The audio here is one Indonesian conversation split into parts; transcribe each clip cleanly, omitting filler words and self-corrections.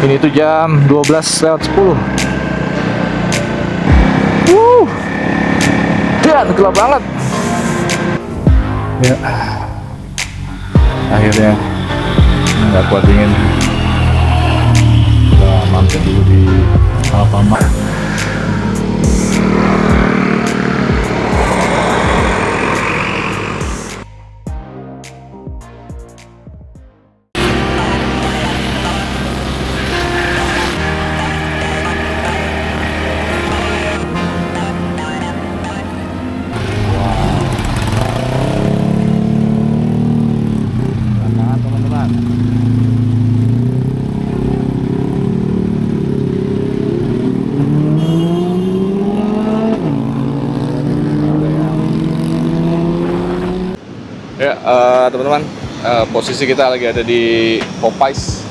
Ini tuh jam 12:10. Dan gelap banget. Ya, akhirnya nggak kuat dingin. Kita mampir dulu di Alfamart. Ya, teman-teman, posisi kita lagi ada di Popeyes.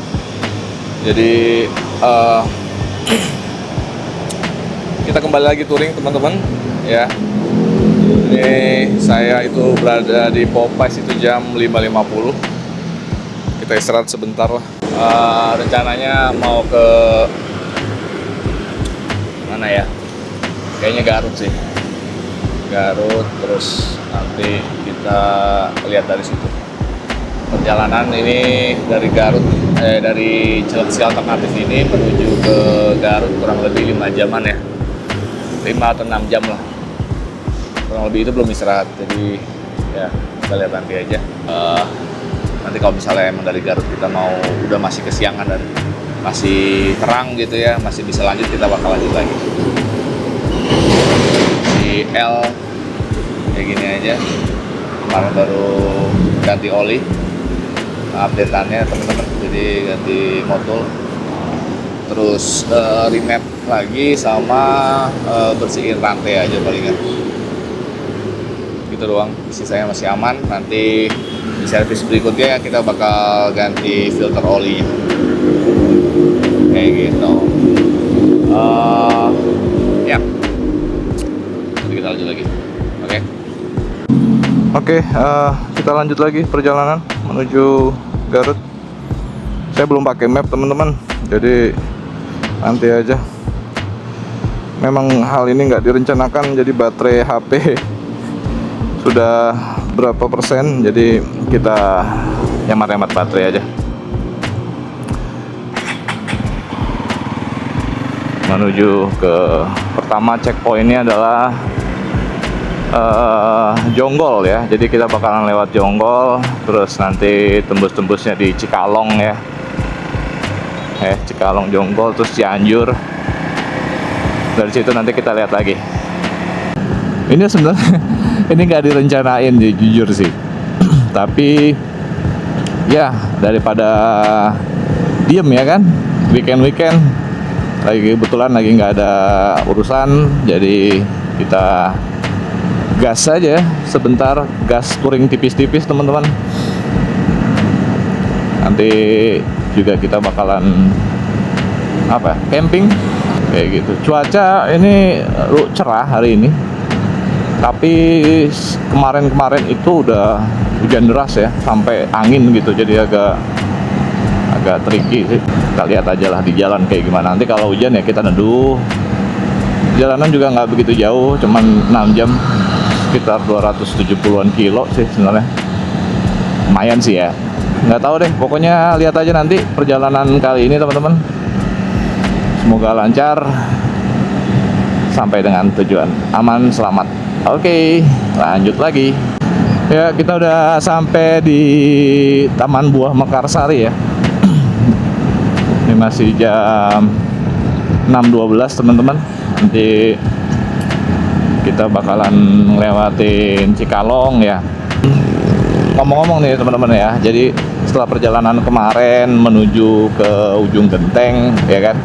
Jadi kita kembali lagi touring, teman-teman. Ya, ini saya itu berada di Popeyes itu jam 5.50. Kita istirahat sebentar lah. Rencananya mau ke mana ya? Kayaknya Garut sih. Garut, terus nanti kita lihat dari situ. Perjalanan ini dari Garut, dari Cileksi Alternatif ini menuju ke Garut kurang lebih 5 jaman ya, 5 atau 6 jam lah, kurang lebih. Itu belum istirahat, jadi ya kita lihat nanti aja. Nanti kalau misalnya emang dari Garut kita mau udah masih kesiangan dan masih terang gitu ya, masih bisa lanjut, kita bakal lanjut lagi. Di L kayak gini aja, kemarin baru ganti oli, update-annya teman-teman, jadi ganti motor, terus remap lagi sama bersihin rantai aja palingan gitu doang. Sisanya masih aman. Nanti di servis berikutnya kita bakal ganti filter olinya kayak gitu. Ya, nanti kita lanjut lagi. Oke, kita lanjut lagi perjalanan menuju Garut. Saya belum pakai map, teman-teman, jadi nanti aja. Memang hal ini nggak direncanakan, jadi baterai HP sudah berapa persen, jadi kita hemat-hemat baterai aja. Menuju ke pertama checkpointnya adalah Jonggol ya, jadi kita bakalan lewat Jonggol, terus nanti tembus-tembusnya di Cikalong ya, Cikalong, Jonggol, terus Cianjur. Dari situ nanti kita lihat lagi. Ini sebenarnya ini nggak direncanain jujur sih, tapi ya daripada diem ya kan, weekend lagi kebetulan lagi nggak ada urusan, jadi kita gas aja sebentar, gas touring tipis-tipis teman-teman. Nanti juga kita bakalan camping kayak gitu. Cuaca ini cerah hari ini, tapi kemarin itu udah hujan deras ya, sampai angin gitu, jadi agak tricky sih. Kita lihat aja lah di jalan kayak gimana. Nanti kalau hujan ya kita neduh. Jalanan juga nggak begitu jauh, cuman 6 jam, sekitar 270-an kilo sih sebenarnya. Lumayan sih ya. Nggak tahu deh, pokoknya lihat aja nanti perjalanan kali ini teman-teman. Semoga lancar sampai dengan tujuan, aman selamat. Oke, lanjut lagi. Ya, kita udah sampai di Taman Buah Mekarsari ya. Ini masih jam 6.12 teman-teman. Nanti kita bakalan ngelewatin Cikalong ya. Ngomong-ngomong nih teman-teman ya, jadi setelah perjalanan kemarin menuju ke ujung genteng ya kan,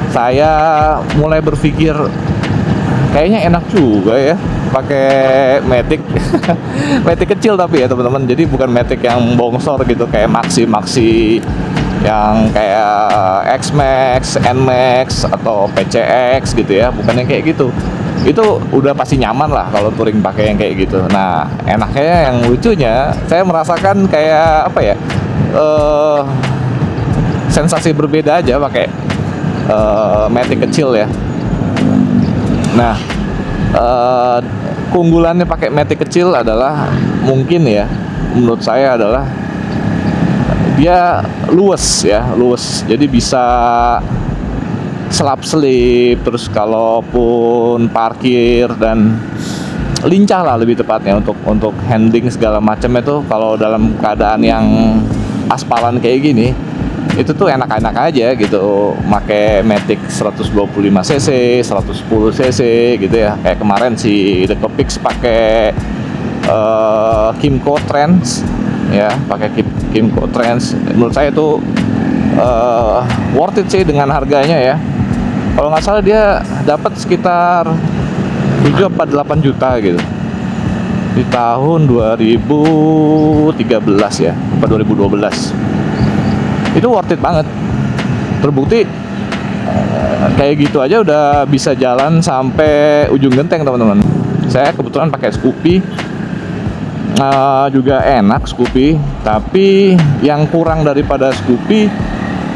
saya mulai berpikir kayaknya enak juga ya pakai Matic. Matic kecil tapi ya teman-teman, jadi bukan Matic yang bongsor gitu kayak Maxi yang kayak X-Max, N-Max atau PCX gitu ya, bukan yang kayak gitu. Itu udah pasti nyaman lah kalau touring pakai yang kayak gitu. Nah, enaknya, yang lucunya saya merasakan kayak apa ya, sensasi berbeda aja pakai Matic kecil ya. Nah, keunggulannya pakai Matic kecil adalah mungkin ya, menurut saya adalah dia luas ya, luas. Jadi bisa selap-selip, terus kalaupun parkir dan lincah lah lebih tepatnya untuk handling segala macam itu. Kalau dalam keadaan yang aspalan kayak gini, itu tuh enak-enak aja gitu, pakai Matic 125 cc, 110 cc gitu ya. Kayak kemarin si Decopix pakai Kymco Trans ya, pakai Kymco Trans. Menurut saya itu worth it sih dengan harganya ya. Kalau nggak salah dia dapat sekitar 7 apa 8 juta gitu di tahun 2013 ya, apa 2012. Itu worth it banget. Terbukti kayak gitu aja udah bisa jalan sampai ujung genteng, teman-teman. Saya kebetulan pakai Scoopy, juga enak Scoopy, tapi yang kurang daripada Scoopy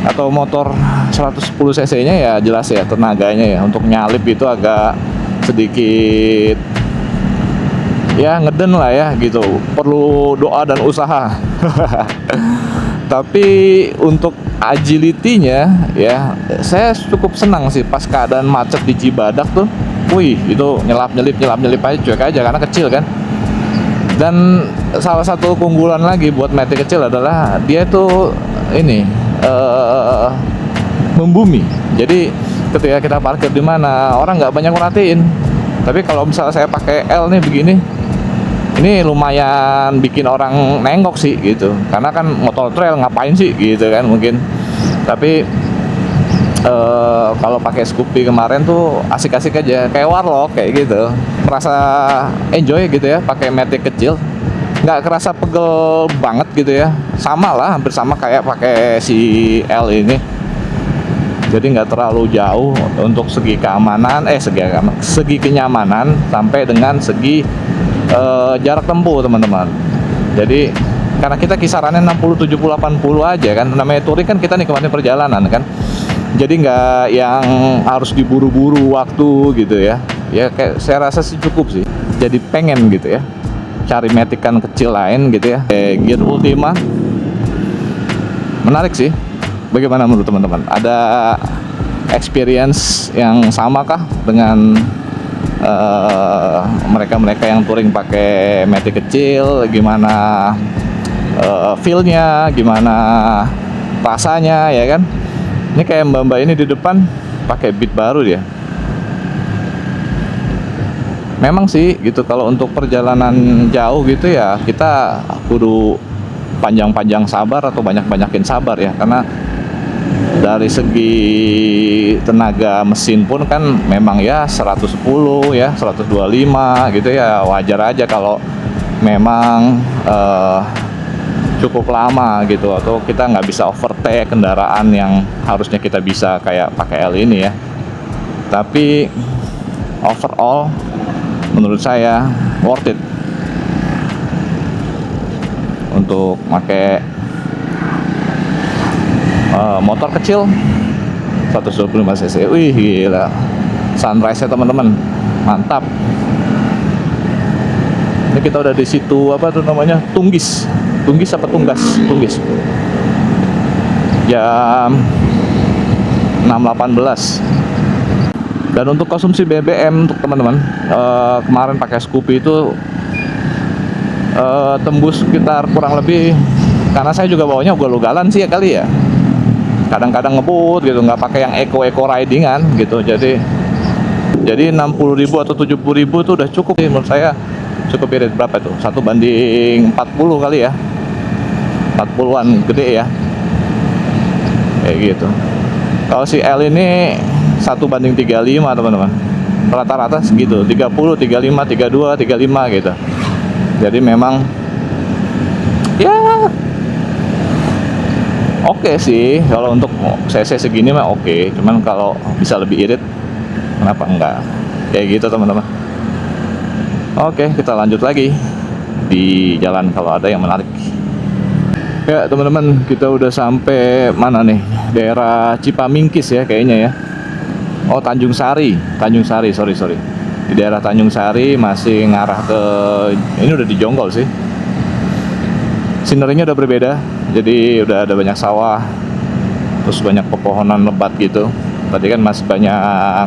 atau motor 110 cc nya ya jelas ya tenaganya ya. Untuk nyalip itu agak sedikit ya ngeden lah ya gitu, perlu doa dan usaha. Tapi untuk agility-nya ya saya cukup senang sih pas keadaan macet di Cibadak tuh. Wih, itu nyelip aja, cuek aja karena kecil kan. Dan salah satu keunggulan lagi buat Matic kecil adalah dia tuh ini membumi. Jadi ketika kita parkir di mana orang nggak banyak merhatiin. Tapi kalau misalnya saya pakai L nih begini, ini lumayan bikin orang nengok sih gitu. Karena kan motor trail ngapain sih gitu kan mungkin. Tapi kalau pakai Scoopy kemarin tuh asik-asik aja, kayak warlock kayak gitu. Merasa enjoy gitu ya pakai Matic kecil. Nggak kerasa pegel banget gitu ya. Sama lah, hampir sama kayak pakai si L ini. Jadi nggak terlalu jauh untuk segi keamanan, segi kenyamanan sampai dengan segi jarak tempuh, teman-teman. Jadi karena kita kisarannya 60, 70, 80 aja kan, namanya touring kan kita nikmatin perjalanan kan. Jadi nggak yang harus diburu-buru waktu gitu ya. Ya kayak saya rasa sih cukup sih. Jadi pengen gitu ya cari Matic kan kecil lain gitu ya. Gear Ultima menarik sih. Bagaimana menurut teman-teman? Ada experience yang sama kah dengan mereka-mereka yang touring pakai Matic kecil? Gimana feel-nya? Gimana rasanya ya kan? Ini kayak mbak-mbak ini di depan pakai Beat baru dia. Memang sih gitu, kalau untuk perjalanan jauh gitu ya kita kudu panjang-panjang sabar atau banyak-banyakin sabar ya. Karena dari segi tenaga mesin pun kan memang ya 110 ya 125 gitu ya, wajar aja kalau memang cukup lama gitu, atau kita nggak bisa overtake kendaraan yang harusnya kita bisa kayak pakai L ini ya. Tapi overall menurut saya worth it untuk pakai motor kecil 125 cc. Wih gila, sunrise ya teman-teman, mantap. Ini kita udah di situ apa tuh namanya, Tunggis apa Tunggis. Jam 6.18. Dan untuk konsumsi BBM untuk teman-teman, kemarin pakai Scoopy itu tembus sekitar kurang lebih, karena saya juga bawanya ugal-ugalan sih ya kali ya. Kadang-kadang ngebut gitu, nggak pakai yang eco ridingan gitu. Jadi 60.000 atau 70.000 itu udah cukup sih menurut saya. Cukup irit berapa itu? 1/40 kali ya. 40-an gede ya. Kayak gitu. Kalau si L ini 1/35 teman-teman. Rata-rata segitu, 30, 35, 32, 35 gitu. Jadi memang ya oke sih kalau untuk cc segini mah oke. Cuman kalau bisa lebih irit kenapa enggak? Kayak gitu teman-teman. Oke, kita lanjut lagi di jalan kalau ada yang menarik. Ya teman-teman, kita udah sampai mana nih? Daerah Cipamingkis ya kayaknya ya. Oh, Tanjung Sari, sorry. Di daerah Tanjung Sari, masih ngarah ke, ini udah di Jonggol sih. Sinerinya udah berbeda, jadi udah ada banyak sawah, terus banyak pepohonan lebat gitu. Tadi kan masih banyak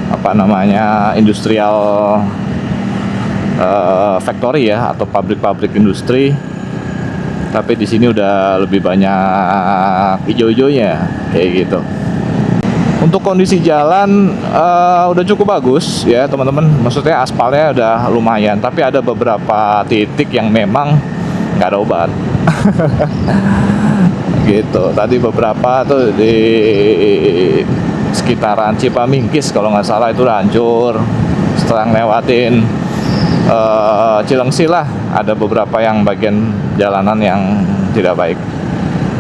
apa namanya, industrial factory ya, atau pabrik-pabrik industri. Tapi di sini udah lebih banyak hijau-hijaunya kayak gitu. Untuk kondisi jalan udah cukup bagus ya teman-teman. Maksudnya aspalnya udah lumayan, tapi ada beberapa titik yang memang nggak ada obat. Gitu. Tadi beberapa tuh di sekitaran Cipamingkis kalau nggak salah itu udah hancur. Setelah ngelewatin Cilengsi lah, ada beberapa yang bagian jalanan yang tidak baik,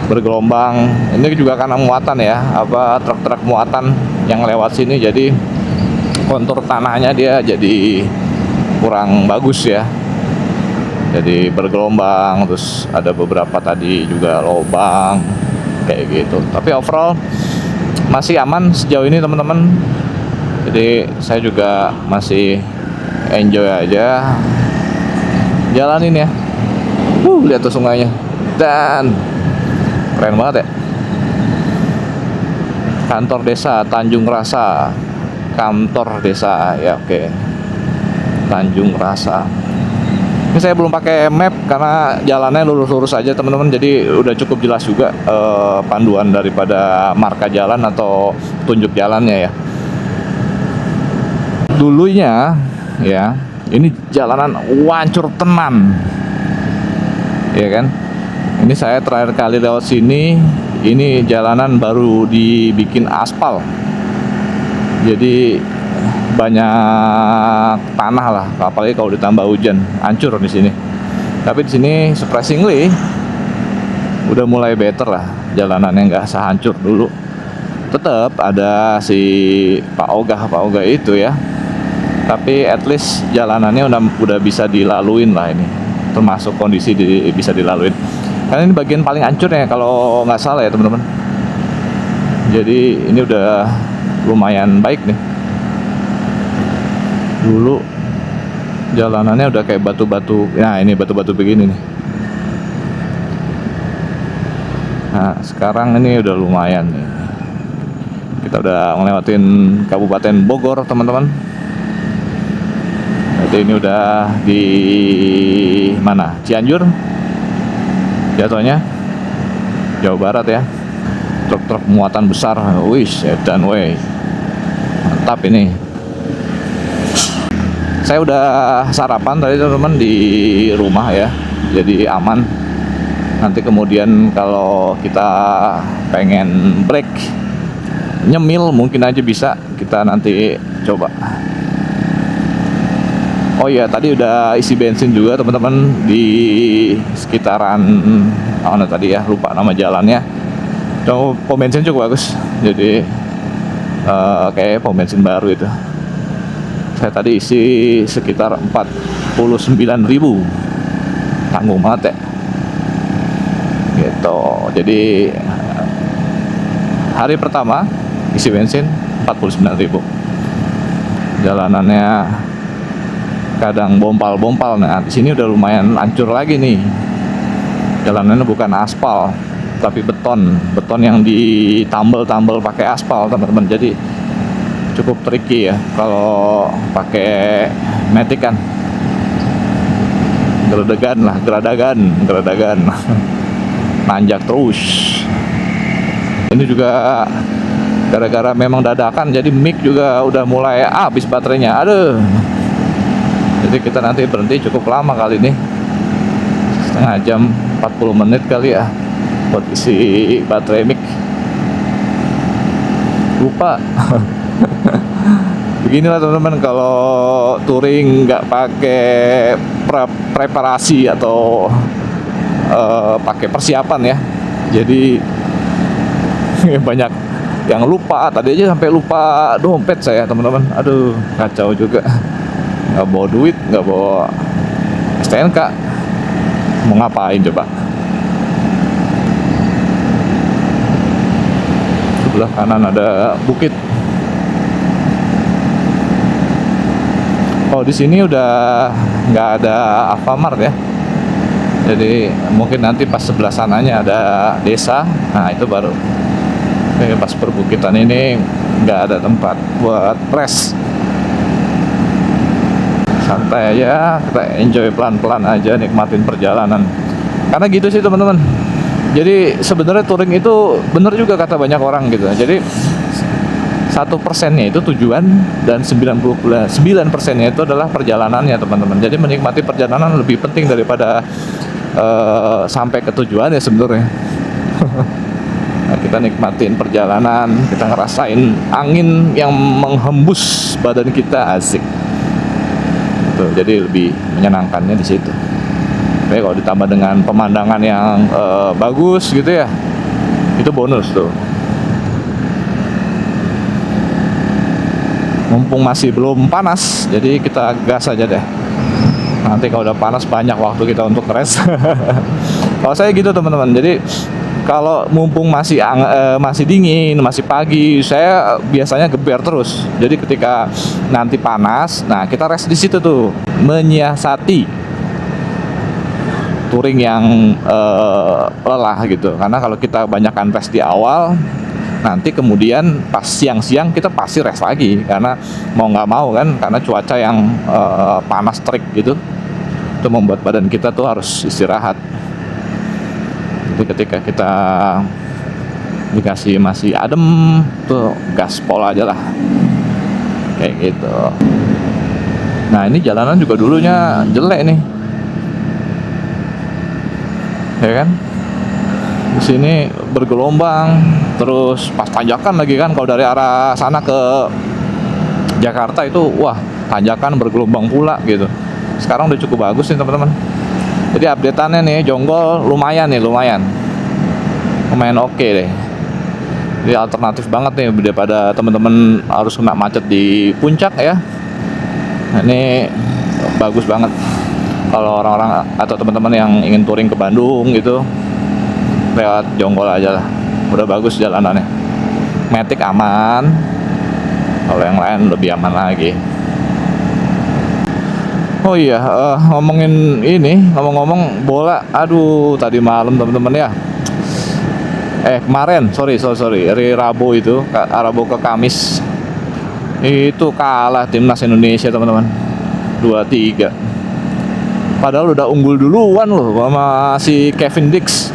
bergelombang. Ini juga karena muatan ya, apa truk-truk muatan yang lewat sini, jadi kontur tanahnya dia jadi kurang bagus ya, jadi bergelombang. Terus ada beberapa tadi juga lubang kayak gitu, tapi overall masih aman sejauh ini teman-teman. Jadi saya juga masih enjoy aja jalanin ya. Lihat tuh sungainya, dan keren banget ya. Kantor desa Tanjung Rasa, kantor desa ya, oke. Tanjung Rasa. Ini saya belum pakai map karena jalannya lurus-lurus aja teman-teman, jadi udah cukup jelas juga panduan daripada marka jalan atau tunjuk jalannya ya. Dulunya ya, ini jalanan wancur tenan, ya kan? Ini saya terakhir kali lewat sini, ini jalanan baru dibikin aspal, jadi banyak tanah lah, apalagi kalau ditambah hujan, hancur di sini. Tapi di sini surprisingly udah mulai better lah, jalanannya nggak sehancur dulu. Tetap ada si Pak Ogah itu ya, tapi at least jalanannya udah bisa dilaluin lah ini, termasuk kondisi bisa dilaluin. Karena ini bagian paling hancur ya kalau nggak salah ya teman-teman. Jadi ini udah lumayan baik nih. Dulu jalanannya udah kayak batu-batu. Nah ini batu-batu begini nih. Nah sekarang ini udah lumayan nih. Kita udah ngelewatin Kabupaten Bogor teman-teman. Jadi ini udah di mana? Cianjur jatuhnya, Jawa Barat ya. Truk-truk muatan besar, wish, edan wey, mantap ini. Saya udah sarapan tadi teman-teman di rumah ya, jadi aman. Nanti kemudian kalau kita pengen break nyemil mungkin aja bisa kita nanti coba. Oh iya, tadi udah isi bensin juga teman-teman di sekitaran mana tadi ya, lupa nama jalannya. Pom bensin cukup bagus, jadi kayak pom bensin baru itu. Saya tadi isi sekitar 49.000, tanggung banget ya. Gitu. Jadi hari pertama isi bensin 49.000. Jalanannya kadang bompal-bompal. Nah, di sini udah lumayan hancur lagi nih. Jalanannya bukan aspal, tapi beton yang ditambal pakai aspal, teman-teman. Jadi cukup tricky ya kalau pakai matic kan. Geradagan. Nanjak terus. Ini juga gara-gara memang dadakan, jadi mic juga udah mulai habis baterainya. Aduh. Jadi kita nanti berhenti cukup lama kali ini, setengah jam, 40 menit kali ya, buat isi baterai mic. Lupa. Beginilah teman-teman kalau touring nggak pakai preparasi atau pakai persiapan ya. Jadi banyak yang lupa. Tadi aja sampai lupa dompet saya teman-teman. Aduh, kacau juga. Nggak bawa duit, nggak bawa STNK, mau ngapain coba? Sebelah kanan ada bukit. Oh, di sini udah nggak ada Alfamart ya. Jadi mungkin nanti pas sebelah sananya ada desa. Nah, itu baru. Oke, pas perbukitan ini nggak ada tempat buat rest. Santai aja, kita enjoy pelan-pelan aja, nikmatin perjalanan. Karena gitu sih teman-teman. Jadi sebenarnya touring itu bener juga kata banyak orang gitu. Jadi 1%-nya itu tujuan dan 99%-nya itu adalah perjalanannya teman-teman. Jadi menikmati perjalanan lebih penting daripada sampai ke tujuan ya sebenarnya. Nah, kita nikmatin perjalanan, kita ngerasain angin yang menghembus badan kita, asik. Tuh, jadi lebih menyenangkannya di situ. Tapi kalau ditambah dengan pemandangan yang bagus gitu ya, itu bonus tuh. Mumpung masih belum panas, jadi kita gas aja deh. Nanti kalau udah panas banyak waktu kita untuk rest. Kalau saya gitu teman-teman. Jadi kalau mumpung masih dingin, masih pagi, saya biasanya geber terus. Jadi ketika nanti panas, nah kita rest di situ tuh, menyiasati touring yang lelah gitu. Karena kalau kita banyakkan rest di awal, nanti kemudian pas siang-siang kita pasti rest lagi, karena mau nggak mau kan, karena cuaca yang panas terik gitu, itu membuat badan kita tuh harus istirahat. Jadi ketika kita dikasih masih adem tuh gaspol aja lah, kayak gitu. Nah, ini jalanan juga dulunya jelek nih, ya kan? Di sini bergelombang, terus pas tanjakan lagi kan, kalau dari arah sana ke Jakarta itu wah tanjakan bergelombang pula gitu. Sekarang udah cukup bagus nih teman-teman. Jadi update-annya nih Jonggol lumayan oke deh. Jadi alternatif banget nih daripada teman-teman harus kena macet di puncak ya. Nah, ini bagus banget kalau orang-orang atau teman-teman yang ingin touring ke Bandung gitu, lewat Jonggol aja lah, udah bagus jalanannya. Matic aman, kalau yang lain lebih aman lagi. Oh iya, ngomong-ngomong bola, aduh tadi malam teman-teman ya, kemarin sorry hari Rabu itu, Rabu ke Kamis itu kalah timnas Indonesia teman-teman, 2-3. Padahal udah unggul duluan loh sama si Kevin Dix,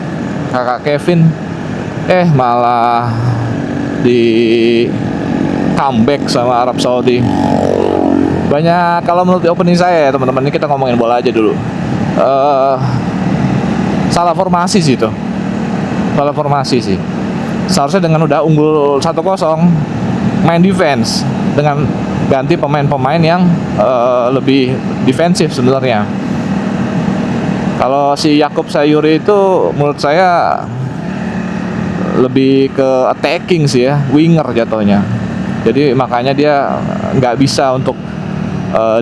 kakak Kevin, malah di comeback sama Arab Saudi. Banyak, kalau menurut opening saya teman-teman, ini kita ngomongin bola aja dulu. Salah formasi sih itu. Salah formasi sih. Seharusnya dengan udah unggul 1-0 main defense dengan ganti pemain-pemain yang lebih defensif sebenarnya. Kalau si Yakub Sayuri itu menurut saya lebih ke attacking sih ya, winger jatuhnya. Jadi makanya dia nggak bisa untuk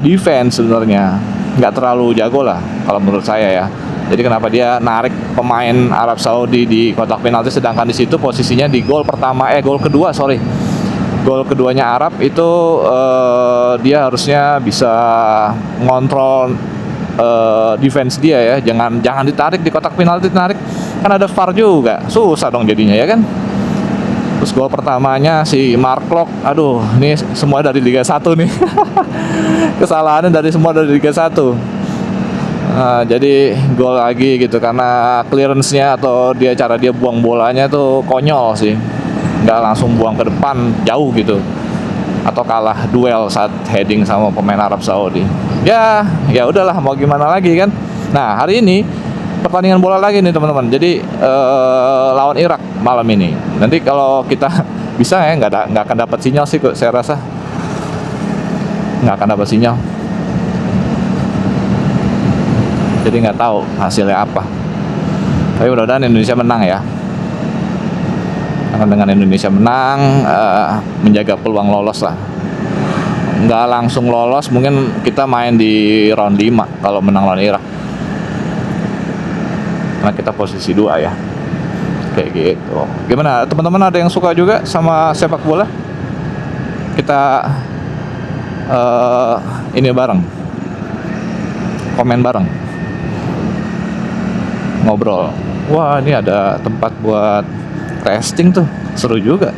defense sebenarnya, nggak terlalu jago lah kalau menurut saya ya. Jadi kenapa dia narik pemain Arab Saudi di kotak penalti, sedangkan di situ posisinya di gol keduanya Arab itu dia harusnya bisa ngontrol defense dia ya, jangan ditarik di kotak penalti, ditarik kan ada VAR juga, susah dong jadinya ya kan. Terus gol pertamanya si Mark Klok, aduh ini semua dari Liga 1 nih. Kesalahannya semua dari Liga 1. Jadi gol lagi gitu, karena clearance-nya atau cara dia buang bolanya tuh konyol sih, nggak langsung buang ke depan jauh gitu, atau kalah duel saat heading sama pemain Arab Saudi. Ya udahlah, mau gimana lagi kan. Nah, hari ini pertandingan bola lagi nih teman-teman. Jadi lawan Irak malam ini. Nanti kalau kita bisa ya, nggak akan dapat sinyal sih kok, saya rasa nggak akan dapat sinyal. Jadi nggak tahu hasilnya apa. Tapi mudah-mudahan Indonesia menang ya. Karena dengan Indonesia menang, menjaga peluang lolos lah. Nggak langsung lolos, mungkin kita main di round 5 kalau menang lawan Irak. Karena kita posisi 2 ya. kayak gitu. Gimana teman-teman, ada yang suka juga sama sepak bola? Kita ini bareng, komen bareng, ngobrol. Wah, ini ada tempat buat resting tuh, seru juga.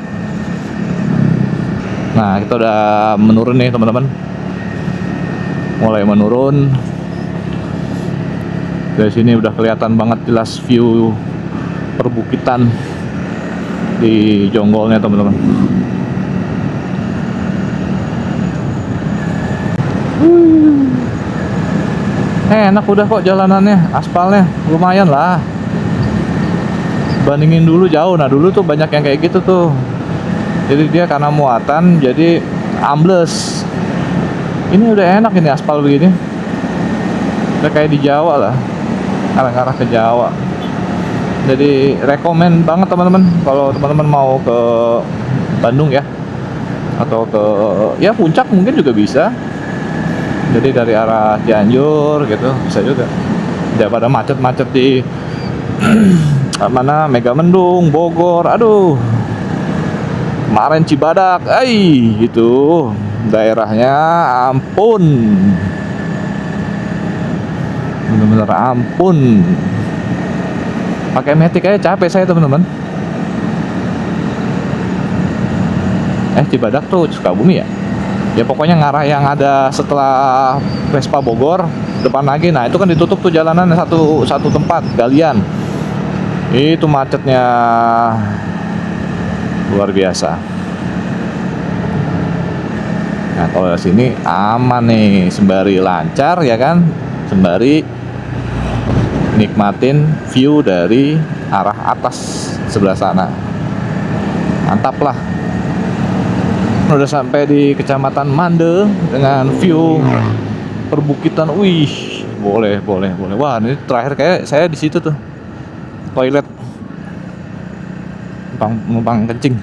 Nah, kita udah menurun nih teman-teman, mulai menurun. Dari sini udah kelihatan banget jelas view perbukitan di Jonggolnya teman-teman. Enak udah kok jalanannya, aspalnya lumayan lah. Bandingin dulu jauh. Nah dulu tuh banyak yang kayak gitu tuh. Jadi dia karena muatan jadi ambles. Ini udah enak ini aspal begini. Udah kayak di Jawa lah, arah-arah ke Jawa. Jadi rekomen banget teman-teman kalau teman-teman mau ke Bandung ya, atau ke ya Puncak mungkin juga bisa. Jadi dari arah Cianjur gitu bisa juga, daripada macet-macet di mana Megamendung, Bogor. Aduh, kemarin Cibadak, gitu daerahnya, ampun, bener-bener ampun. Pakai metik aja capek saya teman-teman. Cibadak tuh Sukabumi ya? Ya pokoknya ngarah yang ada setelah Vespa Bogor depan lagi. Nah itu kan ditutup tuh jalanan satu tempat galian. Itu macetnya luar biasa. Nah kalau di sini aman nih, sembari lancar ya kan, sembari nikmatin view dari arah atas sebelah sana. Mantap lah. Udah sampai di Kecamatan Mande dengan view perbukitan. Wih, boleh. Wah, ini terakhir kayak saya di situ tuh. Toilet. Numpang kencing.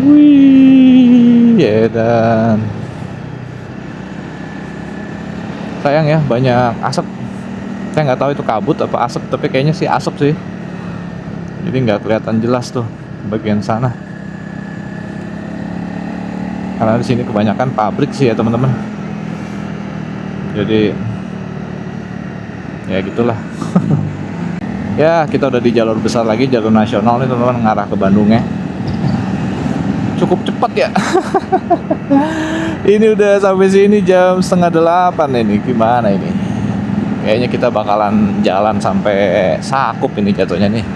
Wih, dan sayang ya, banyak asap. Saya nggak tahu itu kabut apa asap, tapi kayaknya sih asap sih. Jadi nggak kelihatan jelas tuh bagian sana. Karena di sini kebanyakan pabrik sih ya teman-teman. Jadi ya gitulah. Ya kita udah di jalur besar lagi, jalur nasional nih teman-teman, ngarah ke Bandungnya. Cukup cepat ya. Ini udah sampai sini jam 7:30 ini. Gimana ini? Kayaknya kita bakalan jalan sampai Sakup ini jatuhnya nih.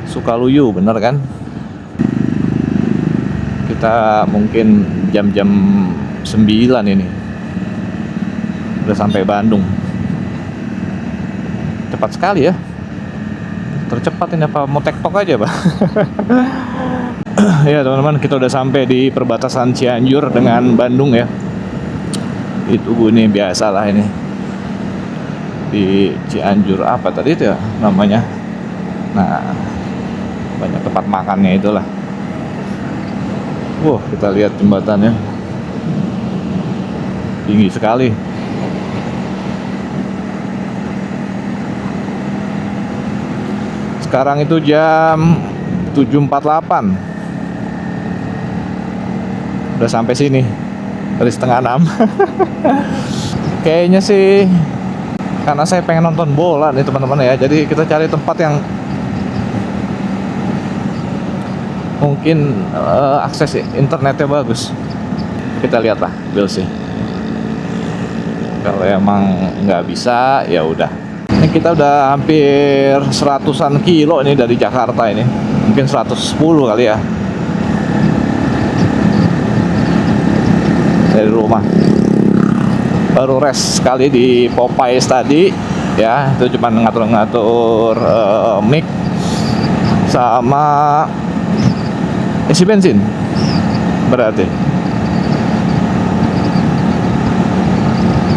Sukaluyu bener kan? Kita mungkin jam-jam 9 ini udah sampai Bandung. Cepat sekali ya. Tercepat ini apa mau tektok aja Pak? Ya teman-teman, kita udah sampai di perbatasan Cianjur dengan Bandung ya. Itu ini biasalah ini di Cianjur, apa tadi itu ya namanya. Nah banyak tempat makannya itulah. Wah, kita lihat jembatannya tinggi sekali. Sekarang itu jam 7.48. Udah sampai sini dari 5:30. Kayaknya sih karena saya pengen nonton bola nih teman-teman ya. Jadi kita cari tempat yang mungkin akses internetnya bagus. Kita lihatlah, we'll see. Kalau emang nggak bisa ya udah. Ini kita udah hampir 100-an kilo ini dari Jakarta ini. Mungkin 110 kali ya. Dari rumah. Baru rest sekali di Popeyes tadi ya. Itu cuma ngatur-ngatur mic sama isi bensin berarti.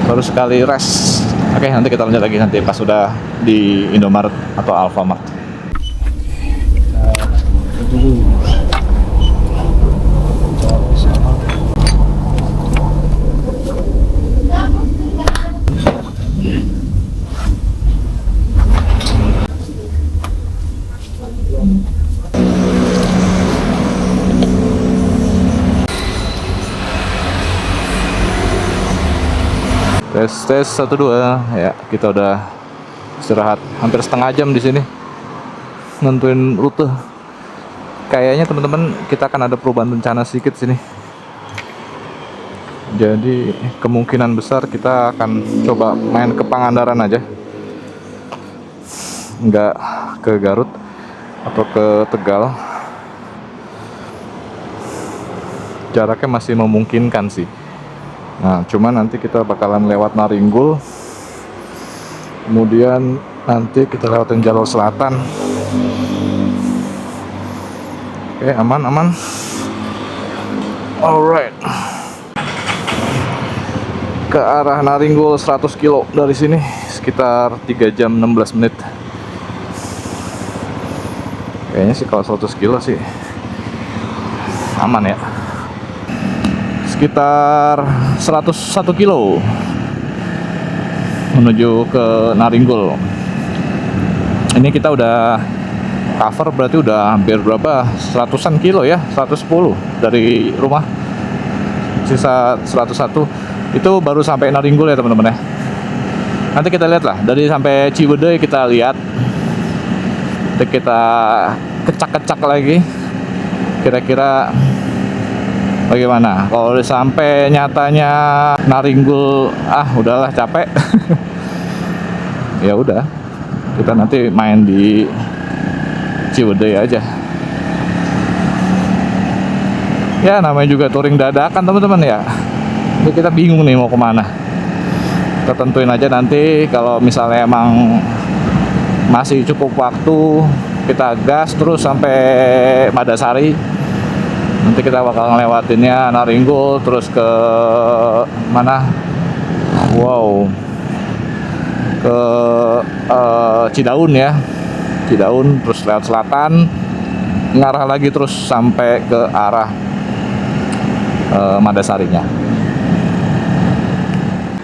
Baru sekali rest. Oke, nanti kita lanjut lagi nanti pas sudah di Indomaret atau Alfamart. tes 1 2 ya, kita udah istirahat hampir setengah jam di sini nentuin rute. Kayaknya teman-teman kita akan ada perubahan rencana sedikit sini. Jadi kemungkinan besar kita akan coba main ke Pangandaran aja, nggak ke Garut atau ke Tegal. Jaraknya masih memungkinkan sih. Nah, cuman nanti kita bakalan lewat Naringgul, kemudian nanti kita lewatin jalur selatan. Oke, aman. Alright. Ke arah Naringgul 100 kilo dari sini, sekitar 3 jam 16 menit. Kayaknya sih kalau 100 kilo sih aman ya. Sekitar 101 kilo menuju ke Naringgul. Ini kita udah cover, berarti udah hampir berapa, 100-an kilo ya, 110 dari rumah, sisa 101. Itu baru sampai Naringgul ya teman-teman ya. Nanti kita lihat lah, dari sampai Ciwidey kita lihat, nanti kita kecak-kecak lagi kira-kira bagaimana. Kalau udah sampai nyatanya Naringgul, udahlah capek. Ya udah, kita nanti main di Ciwidey aja. Ya namanya juga touring dadakan teman-teman ya. Jadi kita bingung nih mau kemana. Kita tentuin aja nanti, kalau misalnya emang masih cukup waktu, kita gas terus sampai Madasari. Nanti kita bakal ngelewatinnya Naringgul terus ke mana? Wow, ke Cidaun ya, Cidaun terus lewat selatan, ngarah lagi terus sampai ke arah Madasarinya.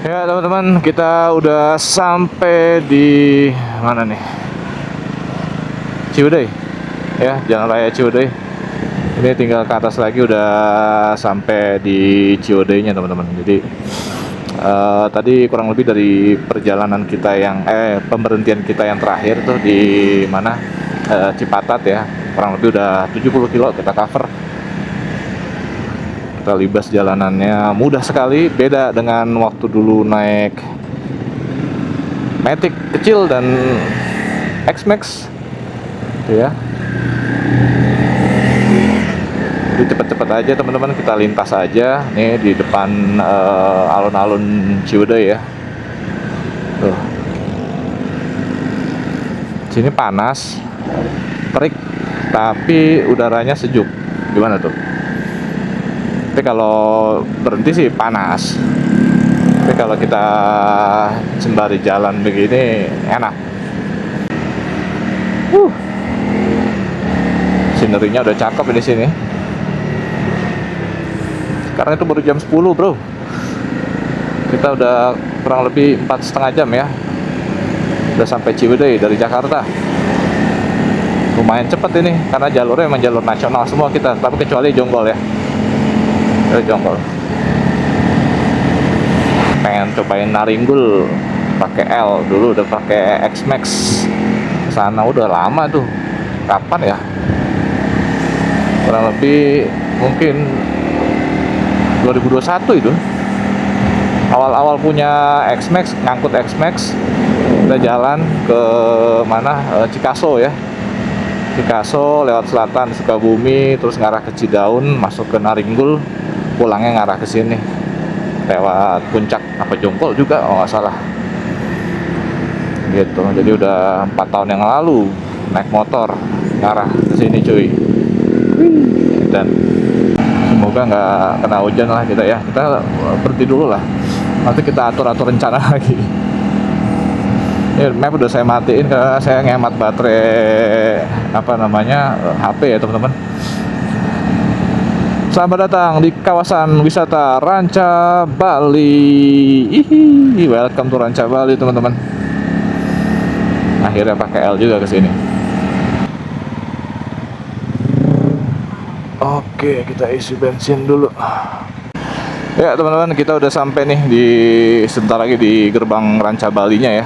Ya teman-teman, kita udah sampai di mana nih? Ciwidey ya, Jalan Raya Ciwidey. Ini tinggal ke atas lagi udah sampai di Ciwidey-nya teman-teman. Jadi tadi kurang lebih dari perjalanan kita yang pemberhentian kita yang terakhir tuh di mana, Cipatat ya, kurang lebih udah 70 kilo kita cover. Kita libas jalanannya mudah sekali, beda dengan waktu dulu naik Matic kecil dan X-Max gitu ya. Jadi cepet-cepet aja teman-teman, kita lintas aja nih di depan alun-alun Ciwidey ya. Tuh, sini panas, terik, tapi udaranya sejuk. Gimana tuh? Tapi kalau berhenti sih panas. Tapi kalau kita sembari jalan begini enak. Sinerinya udah cakep di sini. Karena itu baru jam 10 bro. Kita udah kurang lebih 4,5 jam ya. Udah sampai Ciwidey dari Jakarta. Lumayan cepet ini, karena jalurnya emang jalur nasional semua kita, tapi kecuali Jonggol ya. Jonggol. Pengen cobain Naringgul pakai L, dulu udah pakai X-Max. Sana udah lama tuh. Kapan ya? Kurang lebih mungkin 2021 itu. Awal-awal punya X-Max, ngangkut X-Max, kita jalan ke mana? Cikaso ya. Cikaso lewat selatan Sukabumi, terus ngarah ke Cidaun, masuk ke Naringgul, pulangnya ngarah ke sini. Lewat puncak apa Jongkol juga kalau nggak salah. Gitu. Jadi udah 4 tahun yang lalu naik motor ngarah ke sini cuy. Dan semoga nggak kena hujan lah kita ya. Kita berhenti dulu lah, nanti kita atur rencana lagi. Ini map udah saya matiin karena saya ngehemat baterai HP ya teman-teman. Selamat datang di kawasan wisata Ranca Bali. Welcome to Ranca Bali teman-teman. Akhirnya pakai L juga ke sini. Oke, kita isi bensin dulu. Ya teman-teman, kita udah sampai nih sebentar lagi di gerbang Ranca Balinya ya.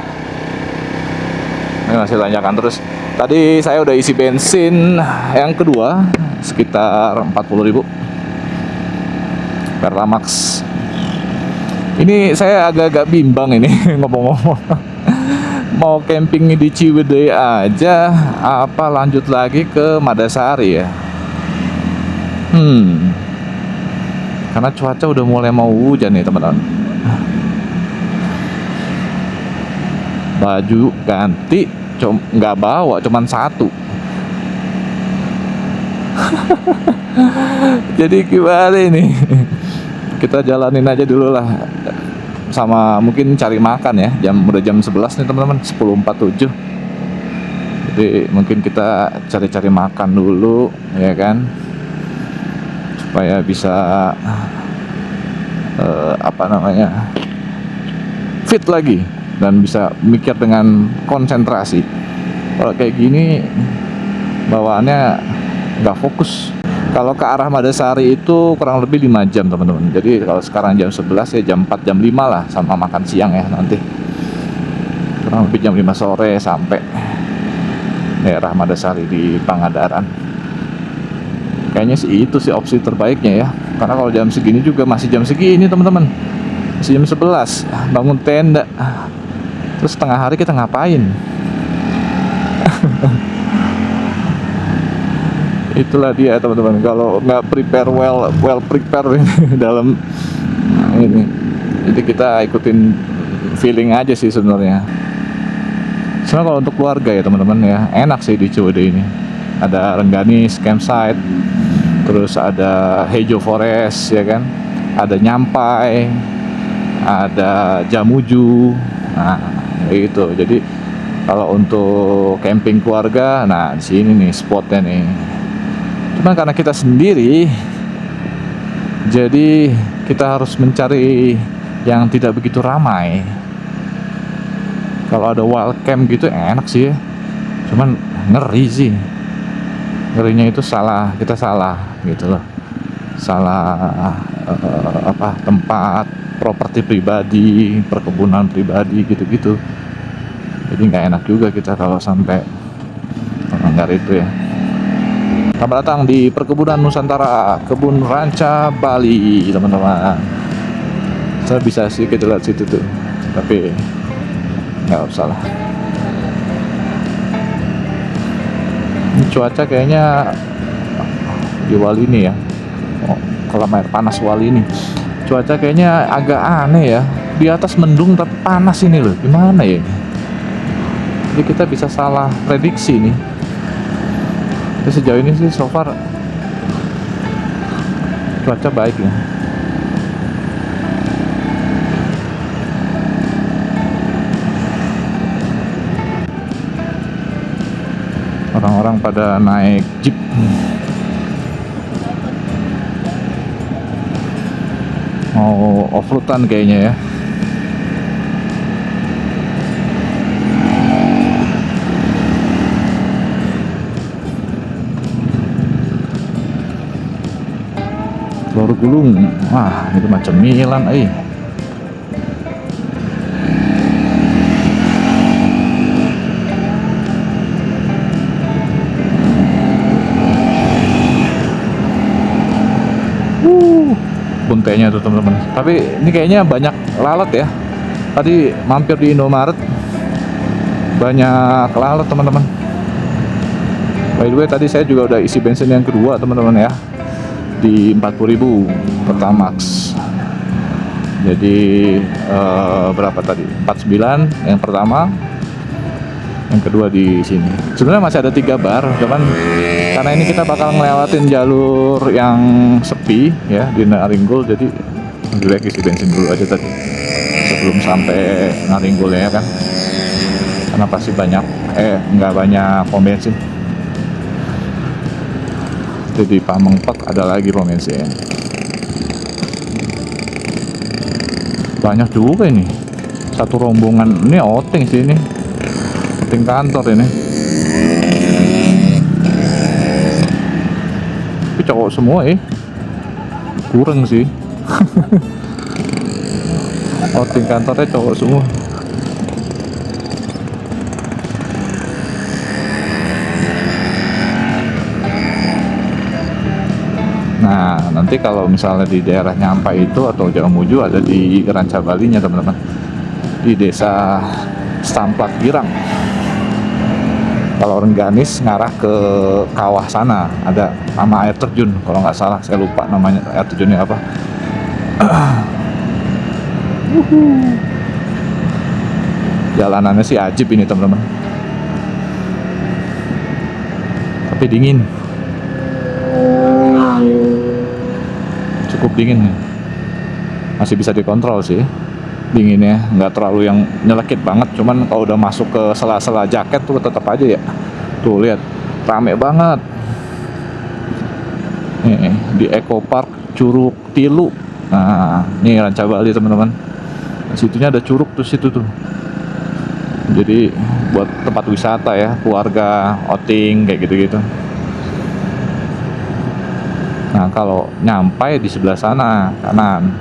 Ini masih tanjakan terus. Tadi saya udah isi bensin yang kedua sekitar 40.000 Pertamax. Ini saya agak-agak bimbang ini ngomong-ngomong. Mau camping di Ciwidey aja, apa lanjut lagi ke Madasari ya? Karena cuaca udah mulai mau hujan nih teman-teman. Baju ganti, nggak bawa, cuman satu. Jadi gimana ini? Kita jalanin aja dulu lah. Sama mungkin cari makan ya. Udah jam 11 nih teman-teman, 10.47. Jadi mungkin kita cari-cari makan dulu ya kan, supaya bisa fit lagi dan bisa mikir dengan konsentrasi. Kalau kayak gini bawaannya nggak fokus. Kalau ke arah Madasari itu kurang lebih 5 jam teman-teman. Jadi kalau sekarang jam 11 ya jam 4 jam 5 lah, sama makan siang ya nanti. Kurang lebih jam 5 sore sampai daerah Madasari di Pangandaran. Kayaknya sih itu sih opsi terbaiknya ya. Karena kalau jam segini juga masih jam segini teman-teman. Masih jam 11 bangun tenda. Terus tengah hari kita ngapain? Itulah dia teman-teman, kalau nggak prepare well prepare dalam ini. Jadi kita ikutin feeling aja sih sebenarnya. Sebenarnya kalau untuk keluarga ya teman-teman ya, enak sih di Ciwidey ini. Ada Rengganis campsite, terus ada Hejo Forest ya kan, ada Nyampai, ada Jamuju. Nah itu, jadi kalau untuk camping keluarga, nah di sini nih spotnya nih. Cuma karena kita sendiri, jadi kita harus mencari yang tidak begitu ramai. Kalau ada wild camp gitu enak sih ya, cuman ngeri sih. Ngerinya itu kita salah gitu loh. Salah tempat, properti pribadi, perkebunan pribadi gitu-gitu. Jadi nggak enak juga kita kalau sampai melanggar itu ya. Selamat datang di perkebunan Nusantara, kebun Ranca Bali teman-teman. Saya bisa sih kita lihat situ tuh, tapi nggak usah lah. Ini cuaca kayaknya di Wali ini ya, kolam air panas Wali ini. Cuaca kayaknya agak aneh ya. Di atas mendung tapi panas ini loh. Gimana ya? Jadi kita bisa salah prediksi nih. Tapi sejauh ini sih so far cuaca baik ya. Orang-orang pada naik jeep. Mau off-roadan kayaknya ya. Telur gulung, wah itu macam Milan, buntenya tuh teman-teman. Tapi ini kayaknya banyak lalat ya. Tadi mampir di Indomaret, banyak lalat teman-teman. By the way, tadi saya juga udah isi bensin yang kedua teman-teman ya, di 40.000 Pertamax. Jadi berapa tadi? 49 yang pertama, yang kedua di sini. Sebenarnya masih ada 3 bar, cuman karena ini kita bakal ngelewatin jalur yang sepi ya di Naringgul, jadi lebih baik isi bensin dulu aja tadi sebelum sampai Naringgul ya kan. Karena pasti banyak nggak banyak pom bensin. Di Pamengpek ada lagi pom bensin. Banyak juga ini. Satu rombongan ini outing sih ini. Outing kantor ini. Tapi cowok semua kurang sih. Outing kantornya cowok semua. Nah, nanti kalau misalnya di daerah Nyampai itu atau Jamuju ada di Ranca Balinya teman-teman, di desa Stamplak Girang. Kalau Rengganis ngarah ke kawah sana, ada nama air terjun kalau nggak salah, saya lupa namanya air terjunnya apa. Jalanannya sih ajib ini teman-teman, tapi dingin, cukup dingin nih. Masih bisa dikontrol sih dinginnya, nggak terlalu yang nyelekit banget, cuman kalau udah masuk ke sela-sela jaket tuh tetap aja ya. Tuh lihat, rame banget nih di Eco Park Curug Tilu. Nah, ini Ranca Bali teman-teman. Situnya ada curug tuh situ tuh. Jadi buat tempat wisata ya, keluarga outing kayak gitu-gitu. Nah, kalau Nyampai di sebelah sana kanan.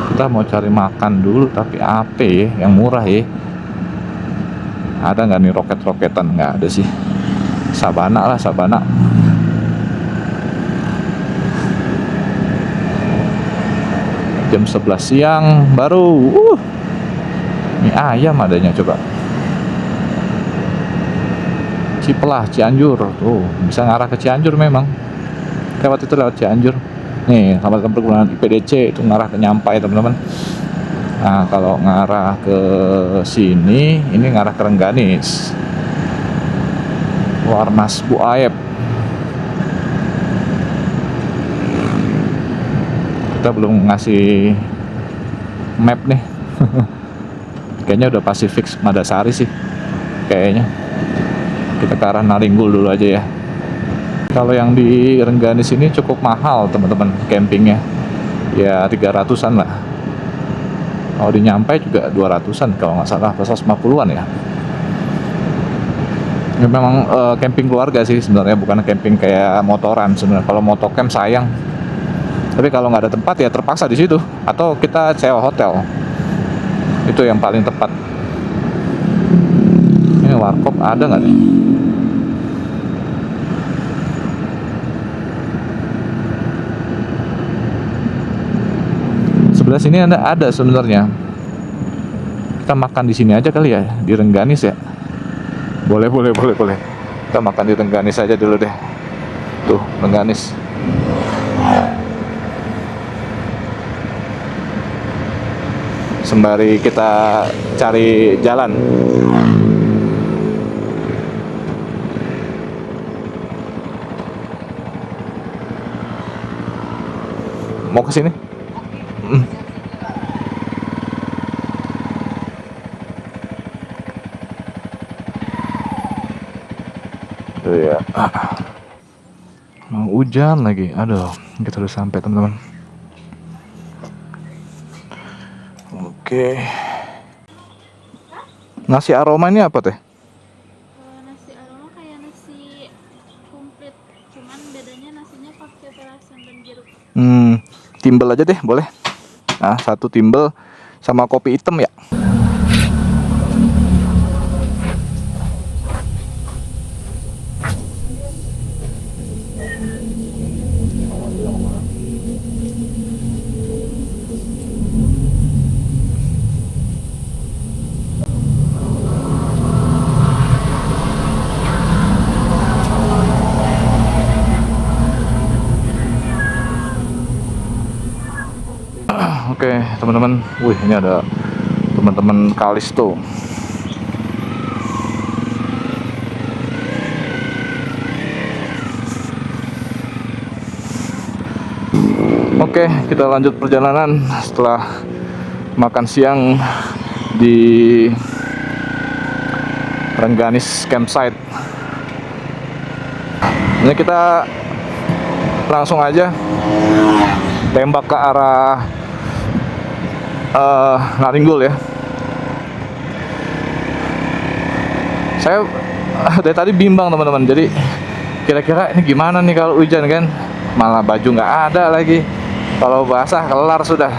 Kita mau cari makan dulu, tapi apa ya yang murah ya? Ada nggak nih roket-roketan? Nggak ada sih. Sabana lah, Sabana. Jam 11 siang baru. Mie ayam adanya, coba. Cipelah, Cianjur. Tuh, bisa ngarah ke Cianjur memang. Lewat itu, lewat Cianjur. Nih, Hambatan Perkebunan IPDC itu ngarah ke Nyampai teman-teman. Nah, kalau ngarah ke sini, ini ngarah ke Rengganis. Warnas Buaib. Kita belum ngasih map nih. Kayaknya udah pasti fix Madasari sih. Kayaknya. Kita ke arah Naringgul dulu aja ya. Kalau yang di Rengganis ini cukup mahal teman-teman campingnya, ya 300-an lah. Kalau di Nyampai juga 200-an kalau nggak salah, 150-an ya. Ya memang camping keluarga sih sebenarnya, bukan camping kayak motoran sebenarnya. Kalau motocamp sayang, tapi kalau nggak ada tempat ya terpaksa di situ, atau kita sewa hotel. Itu yang paling tepat. Ini warkop ada nggak nih? Sebelah sini ada sebenarnya. Kita makan di sini aja kali ya, di Rengganis ya. Boleh. Kita makan di Rengganis aja dulu deh. Tuh, Rengganis. Sembari kita cari jalan. Mau ke sini? Tuh ya. Mau hujan lagi. Aduh, kita udah sampai teman-teman. Oke. Nasi aroma ini apa teh? Nasi aroma kayak nasi komplit, cuman bedanya nasinya pakai perasan dan jeruk. Timbel aja deh, boleh. Nah, 1 timbel sama kopi hitam ya. Oke, teman-teman. Wih, ini ada teman-teman Kalisto. Oke, kita lanjut perjalanan setelah makan siang di Rengganis campsite. Ini kita langsung aja tembak ke arah Naringgul ya. Saya dari tadi bimbang teman-teman, jadi kira-kira ini gimana nih kalau hujan kan, malah baju nggak ada lagi, kalau basah kelar sudah.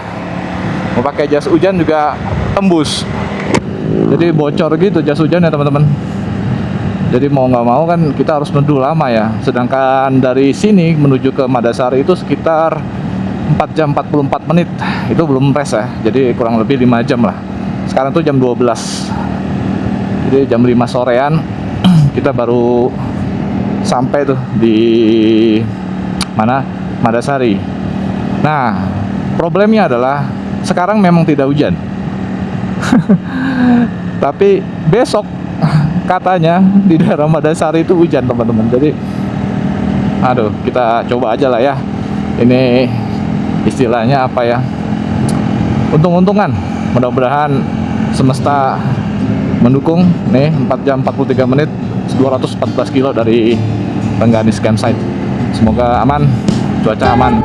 Mau pakai jas hujan juga tembus. Jadi bocor gitu jas hujan ya teman-teman. Jadi mau nggak mau kan kita harus neduh lama ya. Sedangkan dari sini menuju ke Madasari itu sekitar 4 jam 44 menit. Itu belum rest ya. Jadi kurang lebih 5 jam lah. Sekarang tuh jam 12. Jadi jam 5 sorean kita baru sampai tuh di mana? Madasari. Nah, problemnya adalah sekarang memang tidak hujan. Tapi besok katanya di daerah Madasari itu hujan teman-teman. Jadi aduh, kita coba aja lah ya. Ini istilahnya apa ya? Untung-untungan. Mudah-mudahan semesta mendukung. Nih 4 jam 43 menit 214 kilo dari Rengganis Campsite. Semoga aman, cuaca aman.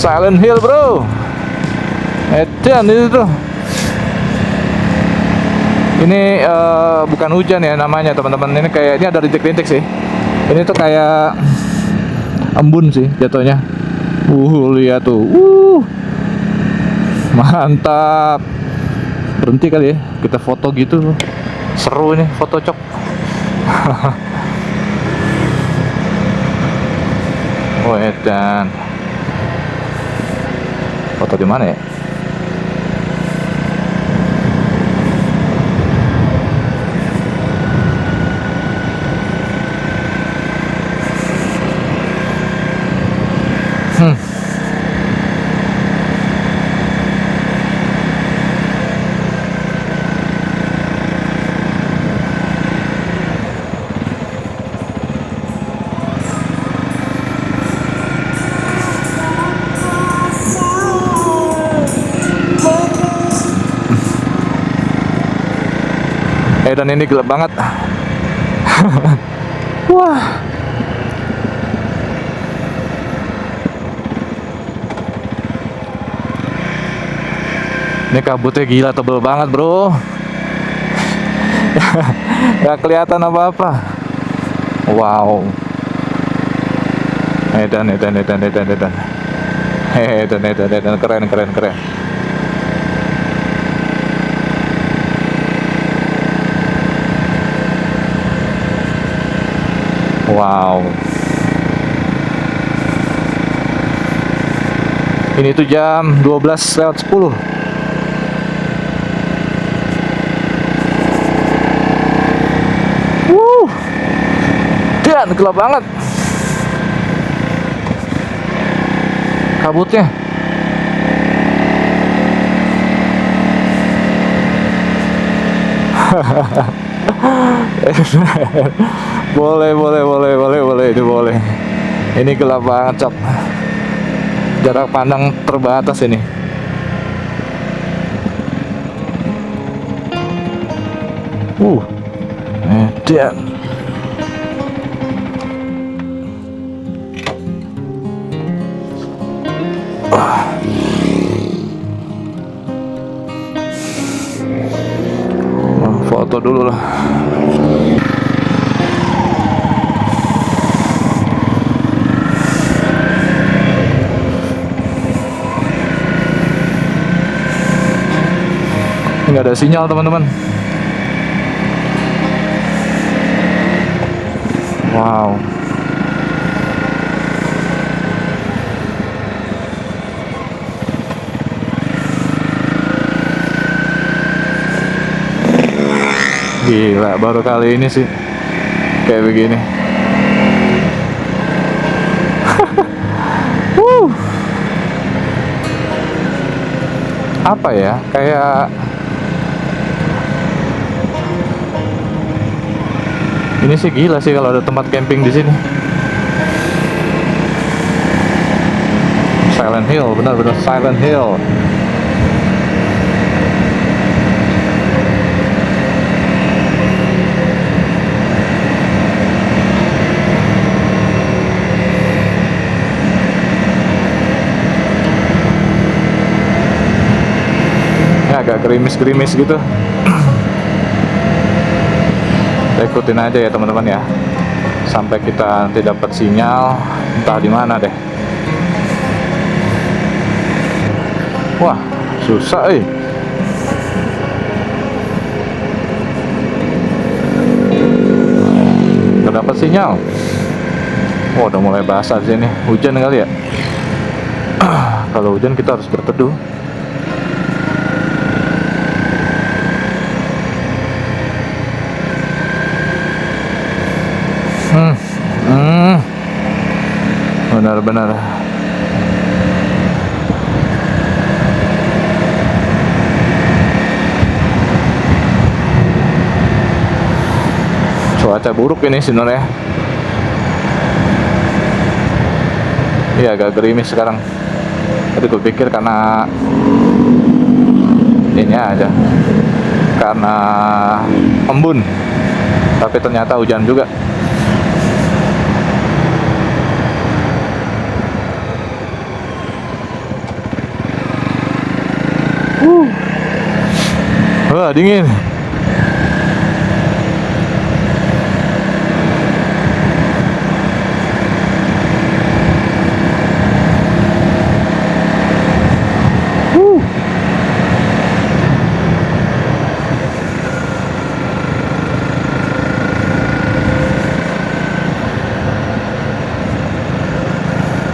Silent Hill bro. Edan itu tuh. Ini bukan hujan ya namanya teman-teman. Ini kayaknya ada rintik-rintik sih. Ini tuh kayak embun sih jatuhnya. Lihat tuh. Mantap. Berhenti kali ya. Kita foto gitu. Seru nih foto cok. Edan. Foto di mana ya? Dan ini gelap banget. Wah. Ini kabutnya gila tebel banget, bro. Gak kelihatan apa-apa. Wow. Edan. Keren. Wow. Ini tuh jam 12:10. Dan gelap banget. Kabutnya. Boleh itu boleh. Ini gelap banget cok. Jarak pandang terbatas ini. Dan foto dulu lah. Nggak ada sinyal teman-teman. Wow. Gila, baru kali ini sih kayak begini. apa ya, kayak ini sih gila sih kalau ada tempat camping di sini. Silent Hill, benar-benar Silent Hill. Ya agak gerimis-gerimis gitu. Kita ikutin aja ya teman-teman ya, sampai kita nanti dapat sinyal entah di mana deh. Wah, susah nggak dapat sinyal. Wah, udah mulai basah di sini. Hujan kali ya. Kalau hujan kita harus berteduh. Benar-benar. Cuaca buruk ini sebenarnya. Iya, agak gerimis sekarang. Tadi gue pikir karena ini aja, karena embun, tapi ternyata hujan juga. Wah, dingin.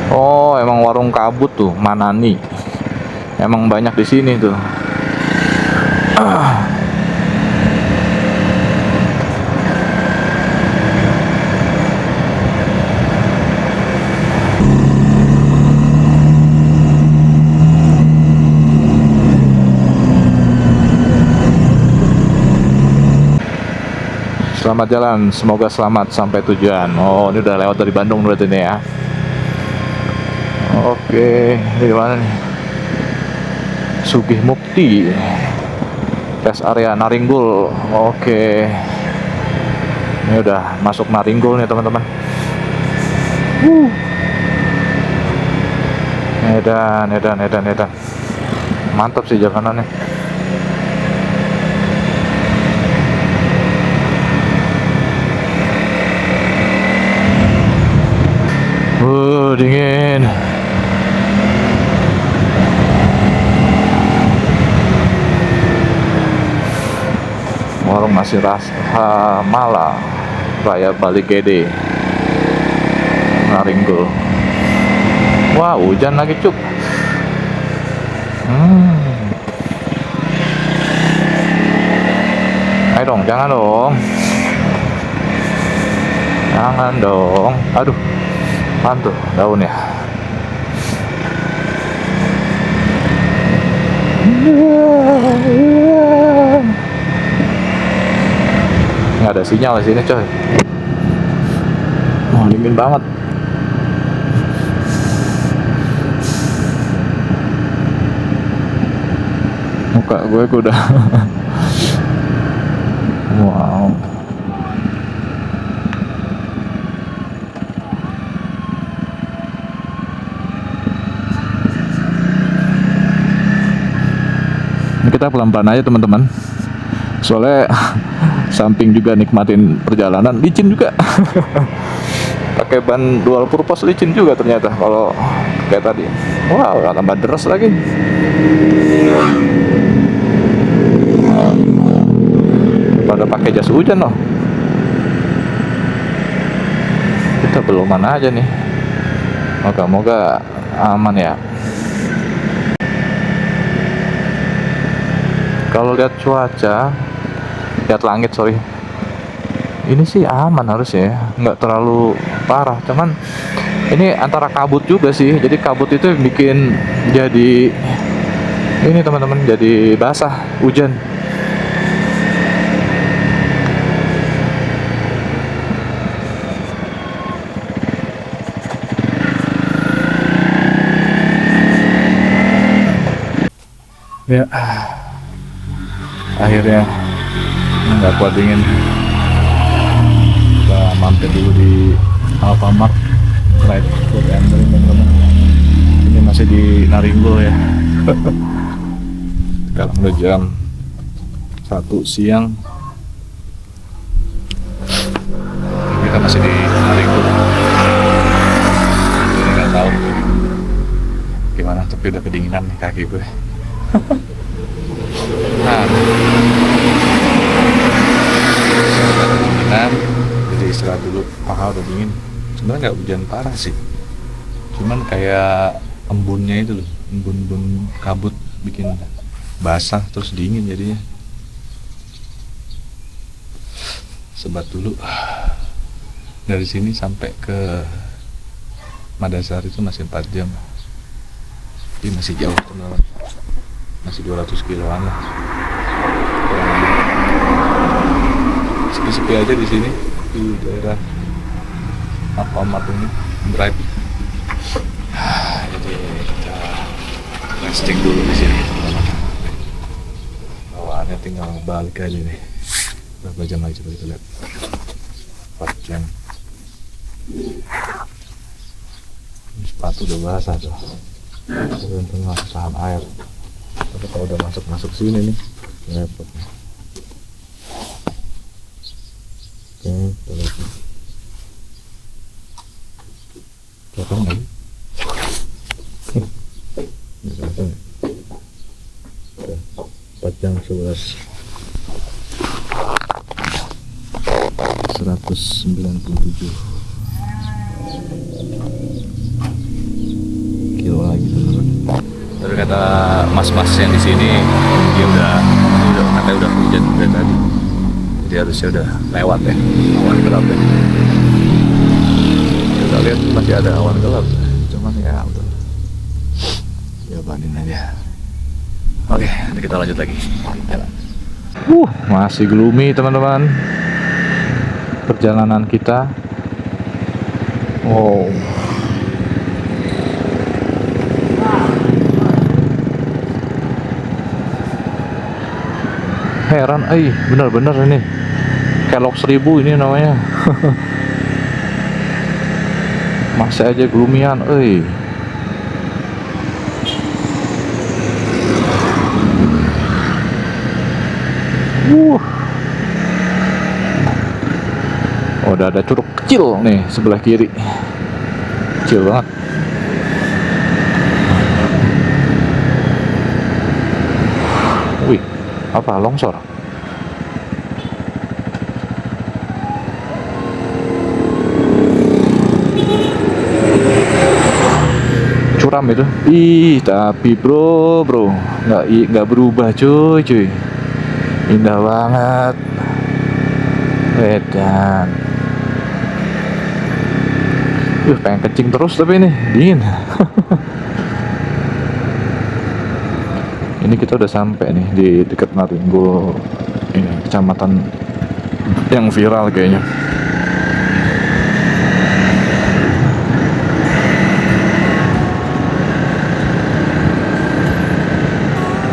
Oh, emang warung kabut tuh, Manani. Emang banyak di sini tuh. Selamat jalan, semoga selamat sampai tujuan. Oh, ini udah lewat dari Bandung berarti ini ya. Oke, ini di mana nih? Sugih Mukti, rest area Naringgul. Oke, ini udah masuk Naringgul nih teman-teman. Edan. Mantap sih jalanannya. Dingin. Warung nasi rasa Mala, Raya Bali Gede, Naringgul. Wah, hujan lagi cuk. Ayo dong, jangan dong. Jangan dong. Aduh, mantul daun ya. Nggak ada sinyal di sini coy. Wah, dingin banget. Muka gue udah wow. Kita pelan-pelan aja teman-teman, soalnya samping juga nikmatin perjalanan, licin juga. Pakai ban dual purpose licin juga ternyata kalau kayak tadi. Wow, tambah deres lagi. Pada pakai jas hujan loh. Kita belum mana aja nih. Moga-moga aman ya. Kalau lihat cuaca, lihat langit sorry, ini sih aman harusnya ya, nggak terlalu parah. Cuman ini antara kabut juga sih, jadi kabut itu bikin jadi Ini teman-teman jadi basah hujan. Ya, akhirnya nggak kuat dingin. Kita mampir dulu di Alfamart, Right Food and Drink, teman-teman. Ini masih di Naringgul ya. Sekarang udah jam 1 siang. Kita masih di Naringgul. Jadi nggak tahu gimana, tapi udah kedinginan nih kaki gue. Nah, kedinginan, jadi istirahat dulu. Udah dingin. Sebenarnya nggak hujan parah sih, cuman kayak embunnya itu loh, embun-embun kabut bikin basah terus dingin jadinya. Sebat dulu. Dari sini sampai ke Madasar itu masih 4 jam. Tapi masih jauh, teman-teman. Masih 200 kiloan lah. Sepi-sepi aja di sini, di daerah Alfamart ini, Drive. Jadi kita resting dulu di sini. Bawaannya tinggal balik aja nih. Berapa jam lagi coba kita lihat. 4 jam. Sepatu udah basah tuh. Beruntung masuk tahan air. Tapi kalau udah masuk sini nih, repot. Oke, kita lihat. Kelihatan lagi. Kelihatan. 4 jam 11. 197 kilo lagi, teman-teman. Tapi kata mas-mas yang di sini, dia katanya udah hujan dari tadi. Jadi harusnya udah lewat ya, awan gelap ya. Kita lihat masih ada awan gelap, cuman ya udah. Jabanin aja. Oke, nanti kita lanjut lagi. Jalan. Masih gloomy, teman-teman. Perjalanan kita. Wow. Heran, bener-bener ini Kellogg's 1000 ini namanya. Masih aja gloomy-an, Oh, udah ada curug kecil nih sebelah kiri. Kecil banget. Wih, apa longsor? Curam itu. Tapi bro, nggak berubah cuy. Indah banget. Edan. Pengen kencing terus tapi ini dingin. Ini kita udah sampai nih di dekat Naringgul. Ini kecamatan yang viral kayaknya.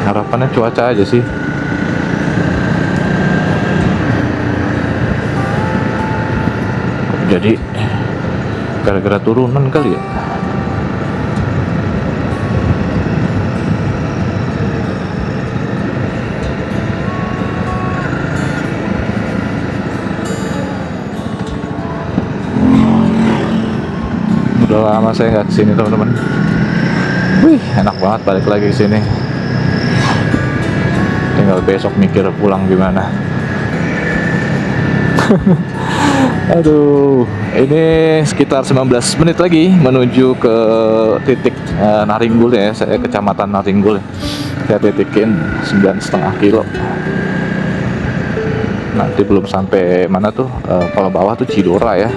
Harapannya cuaca aja sih. Jadi gara-gara turunan kali ya. Udah lama saya nggak kesini, teman-teman. Wih, enak banget balik lagi ke sini. Tinggal besok mikir pulang gimana. Aduh, ini sekitar 19 menit lagi menuju ke titik Naringgul ya. Saya kecamatan Naringgul. Saya titikin 9,5 kilo. Nanti belum sampai mana tuh? Kalau bawah tuh Cidora ya.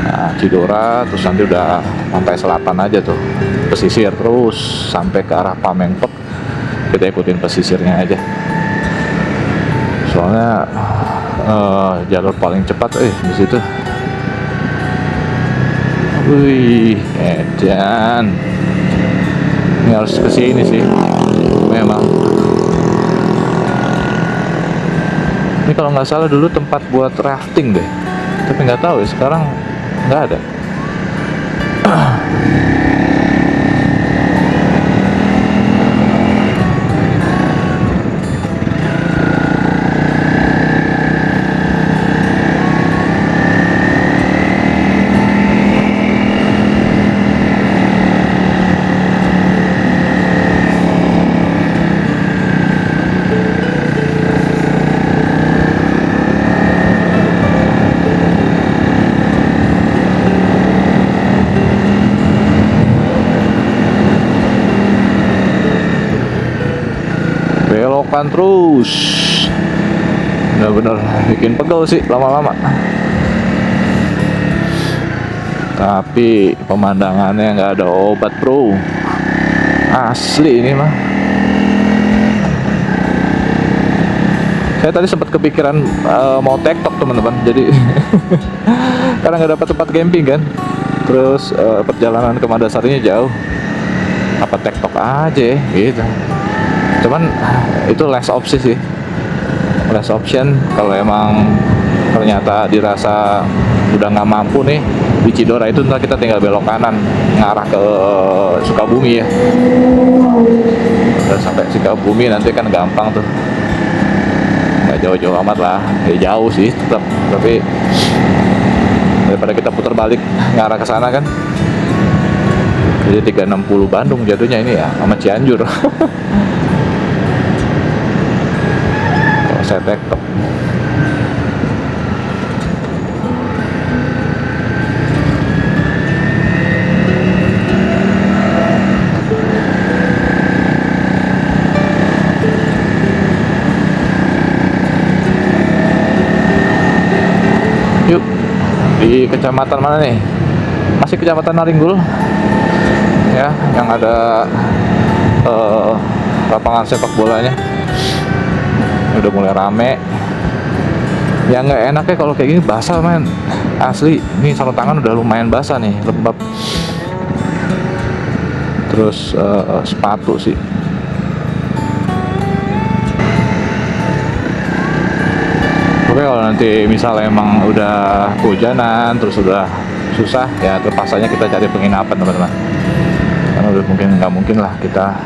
Nah, Cidora, terus nanti udah pantai selatan aja tuh, pesisir terus sampai ke arah Pamengpek. kita ikutin pesisirnya aja. Soalnya jalur paling cepat di situ. Wih, edan. Ini harus ke sini sih. Memang. Ini kalau nggak salah dulu tempat buat rafting deh. Tapi nggak tahu ya, sekarang nggak ada. Belokan terus, bener-bener bikin pegel sih lama-lama. Tapi pemandangannya nggak ada obat bro, asli ini mah. Saya tadi sempat kepikiran mau TikTok teman-teman, jadi karena nggak dapat tempat camping kan, terus perjalanan ke Madasarinya jauh, apa TikTok aja gitu. Cuman itu less opsi sih, less option. Kalau emang ternyata dirasa udah nggak mampu nih di Cidora itu, ntar kita tinggal belok kanan ngarah ke Sukabumi ya. Udah sampai Sukabumi nanti kan gampang tuh, nggak jauh-jauh amat lah, ya jauh sih tetap, tapi daripada kita putar balik ngarah ke sana kan. Jadi 360 Bandung jatuhnya ini ya, sama Cianjur. Saya TikTok. Yuk, di kecamatan mana nih? Masih kecamatan Naringgul ya, yang ada lapangan sepak bolanya. Udah mulai rame. Yang nggak enaknya kalau kayak gini basah men, asli. Ini sarung tangan udah lumayan basah nih, lembab. Terus sepatu sih. Oke, kalau nanti misalnya emang udah kehujanan terus udah susah ya, terpaksanya kita cari penginapan teman-teman. Karena udah nggak mungkin lah kita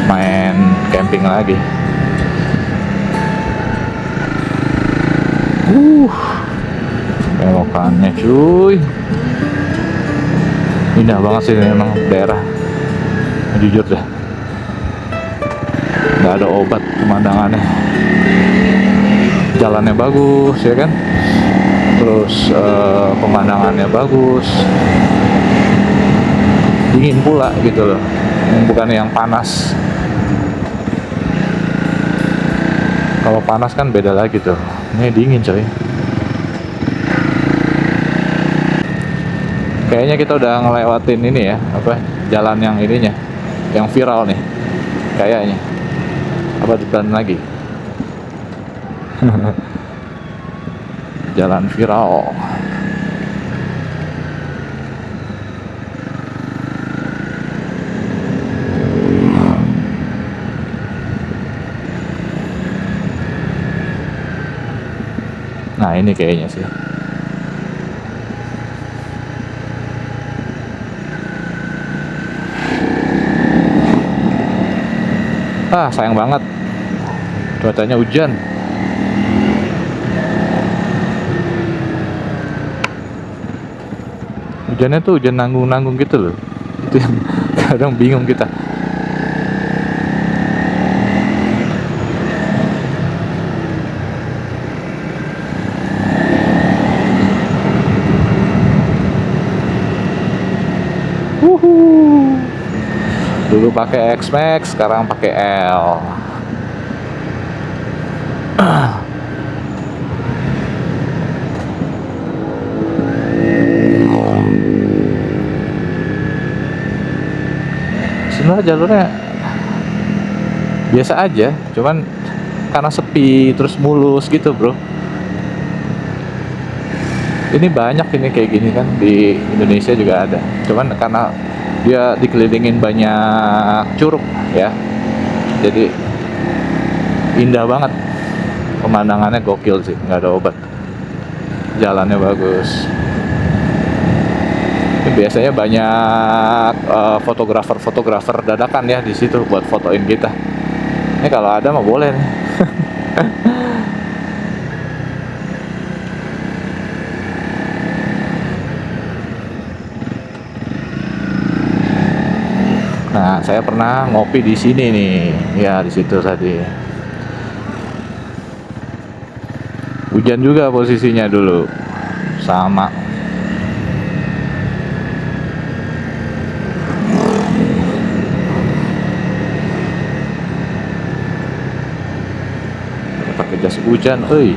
main camping lagi. Belokannya cuy, indah banget sih memang daerah, jujur deh. Nggak ada obat pemandangannya, jalannya bagus ya kan, terus pemandangannya bagus, dingin pula gitu loh, bukan yang panas. Kalau panas kan beda lagi tuh, ini dingin coy. Kayaknya kita udah ngelewatin ini ya, apa jalan yang ininya, yang viral nih, kayaknya. Apa depan lagi? Jalan viral. Nah ini kayaknya sih. Sayang banget cuacanya hujan. Hujannya tuh hujan nanggung-nanggung gitu loh. Itu yang kadang bingung kita. Dulu pakai X-Max, sekarang pakai L. Sebenarnya jalurnya biasa aja, cuman karena sepi terus mulus gitu bro. Ini banyak ini kayak gini kan, di Indonesia juga ada, cuman karena dia dikelilingin banyak curug ya, jadi indah banget, pemandangannya gokil sih, nggak ada obat, jalannya bagus. Ini biasanya banyak fotografer dadakan ya di situ buat fotoin kita. Ini kalau ada mah boleh nih. Nah, saya pernah ngopi di sini nih. Ya, di situ tadi. Hujan juga posisinya dulu. Sama. Pakai jas hujan, euy.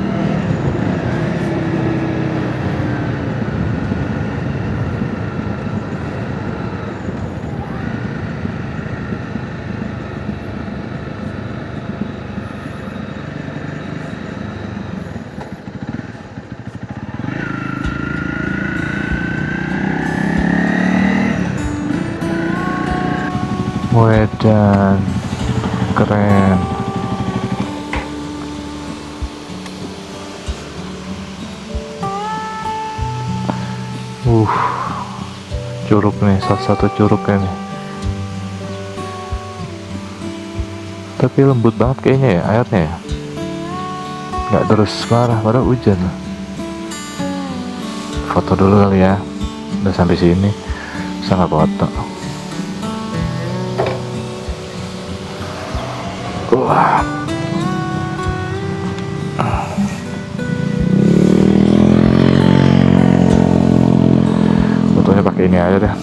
Wedan, keren. Uh, curug nih, salah satu curugnya nih. Tapi lembut banget kayaknya ya airnya ya. Nggak terus marah, padahal hujan. Foto dulu kali ya. Udah sampai sini, bisa nggak foto? Wah. Fotonya pakai ini aja deh.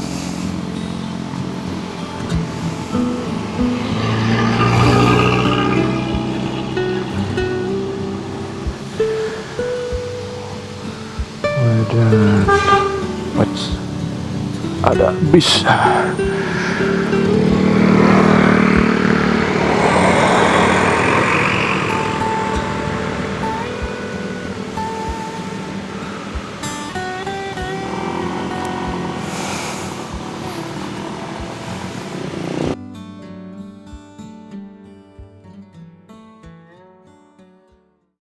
Dan ada bis.